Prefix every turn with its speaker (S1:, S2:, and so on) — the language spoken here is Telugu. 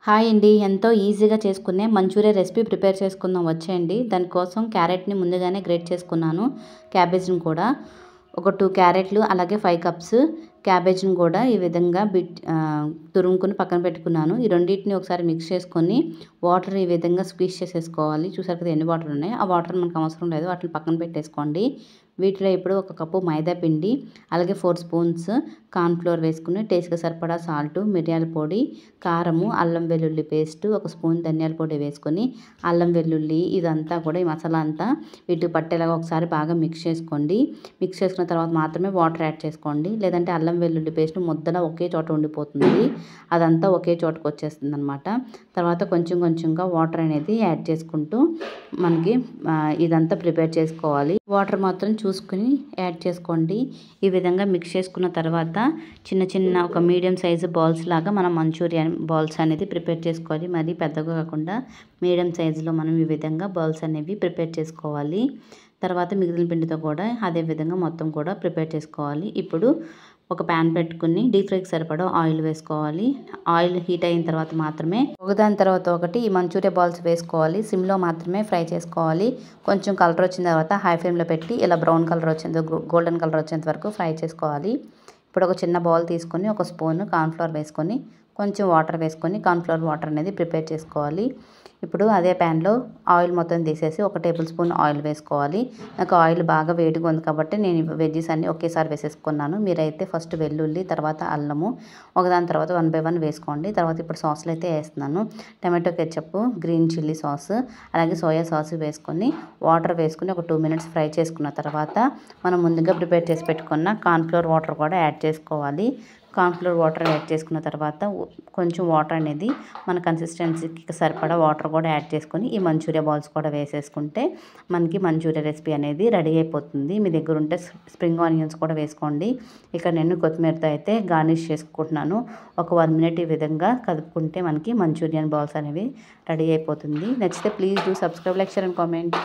S1: హాయ్ అండి. ఎంతో ఈజీగా చేసుకునే మంచూరియా రెసిపీ ప్రిపేర్ చేసుకుందాం వచ్చేయండి. దానికోసం క్యారెట్‌ని ముందుగానే గ్రేట్ చేసుకున్నాను. క్యాబేజ్‌ని కూడా ఒక 2 క్యారెట్లు అలాగే 5 కప్స్ క్యాబేజ్‌ని కూడా ఈ విధంగా తురుముకొని పక్కన పెట్టుకున్నాను. ఈ రెండిటిని ఒకసారి మిక్స్ చేసుకొని వాటర్ ఈ విధంగా స్క్వీజ్ చేసేసుకోవాలి. చూసారు కదా ఎన్ని వాటర్ ఉన్నాయో. ఆ వాటర్ మనకు అవసరం లేదు. వాటిని పక్కన పెట్టేసుకోండి. వీటిలో ఇప్పుడు ఒక కప్పు మైదా పిండి అలాగే 4 స్పూన్స్ కార్న్ ఫ్లోర్ వేసుకుని టేస్ట్‌కి సరిపడా సాల్ట్, మిరియాల పొడి, కారము, అల్లం వెల్లుల్లి పేస్ట్, ఒక స్పూన్ ధనియాల పొడి వేసుకొని అల్లం వెల్లుల్లి ఇదంతా కూడా ఈ మసాలా అంతా వీటికి పట్టేలాగా ఒకసారి బాగా మిక్స్ చేసుకోండి. మిక్స్ చేసుకున్న తర్వాత మాత్రమే వాటర్ యాడ్ చేసుకోండి. లేదంటే అల్లం వెల్లుల్లి పేస్ట్ ముద్దలా ఒకే చోట ఉండిపోతుంది. అదంతా ఒకే చోటకి వచ్చేస్తుంది అనమాట. తర్వాత కొంచెం కొంచెంగా వాటర్ అనేది యాడ్ చేసుకుంటూ మనకి ఇదంతా ప్రిపేర్ చేసుకోవాలి. వాటర్ మాత్రం చూసుకుని యాడ్ చేసుకోండి. ఈ విధంగా మిక్స్ చేసుకున్న తర్వాత చిన్న చిన్న ఒక మీడియం సైజు బాల్స్ లాగా మనం మంచూరియన్ బాల్స్ అనేది ప్రిపేర్ చేసుకోవాలి. మరీ పెద్దగా కాకుండా మీడియం సైజులో మనం ఈ విధంగా బాల్స్ అనేవి ప్రిపేర్ చేసుకోవాలి. తర్వాత మిగిలిన పిండితో కూడా అదే విధంగా మొత్తం కూడా ప్రిపేర్ చేసుకోవాలి. ఇప్పుడు ఒక ప్యాన్ పెట్టుకుని డీప్ ఫ్రైకి సరిపడా ఆయిల్ వేసుకోవాలి. ఆయిల్ హీట్ అయిన తర్వాత మాత్రమే ఒకదాని తర్వాత ఒకటి ఈ మంచూరియా బాల్స్ వేసుకోవాలి. సిమ్లో మాత్రమే ఫ్రై చేసుకోవాలి. కొంచెం కలర్ వచ్చిన తర్వాత హై ఫ్లేమ్లో పెట్టి ఇలా బ్రౌన్ కలర్ వచ్చేంత గోల్డెన్ కలర్ వచ్చేంత వరకు ఫ్రై చేసుకోవాలి. ఇప్పుడు ఒక చిన్న బౌల్ తీసుకొని ఒక స్పూన్ కార్న్ ఫ్లోర్ వేసుకొని కొంచెం వాటర్ వేసుకొని కార్న్ ఫ్లోర్ వాటర్ అనేది ప్రిపేర్ చేసుకోవాలి. ఇప్పుడు అదే ప్యాన్లో ఆయిల్ మొత్తం తీసేసి ఒక టేబుల్ స్పూన్ ఆయిల్ వేసుకోవాలి. నాకు ఆయిల్ బాగా వేడిగా ఉంది కాబట్టి నేను వెజ్జెస్ అన్నీ ఒకేసారి వేసేసుకున్నాను. మీరైతే ఫస్ట్ వెల్లుల్లి, తర్వాత అల్లము ఒకదాని తర్వాత 1 బై 1 వేసుకోండి. తర్వాత ఇప్పుడు సాసులు అయితే వేస్తున్నాను. Tomato ketchup, green chilli sauce అలాగే సోయా సాస్ వేసుకొని వాటర్ వేసుకొని ఒక 2 మినిట్స్ ఫ్రై చేసుకున్న తర్వాత మనం ముందుగా ప్రిపేర్ చేసి పెట్టుకున్న కార్న్ ఫ్లోర్ వాటర్ కూడా యాడ్ చేసుకోవాలి. కార్న్ ఫ్లోర్ వాటర్ యాడ్ చేసుకున్న తర్వాత కొంచెం వాటర్ అనేది మన కన్సిస్టెన్సీకి సరిపడా వాటర్ కూడా యాడ్ చేసుకొని ఈ మంచూరియా బాల్స్ కూడా వేసేసుకుంటే మనకి మంచూరియా రెసిపీ అనేది రెడీ అయిపోతుంది. మీ దగ్గర ఉంటే స్ప్రింగ్ ఆనియన్స్ కూడా వేసుకోండి. ఇక్కడ నేను కొత్తిమీరతో అయితే గార్నిష్ చేసుకుంటున్నాను. ఒక 1 మినిట్ ఈ విధంగా కలుపుకుంటే మనకి మంచూరియన్ బాల్స్ అనేవి రెడీ అయిపోతుంది. నచ్చితే please do subscribe, like, share and comment.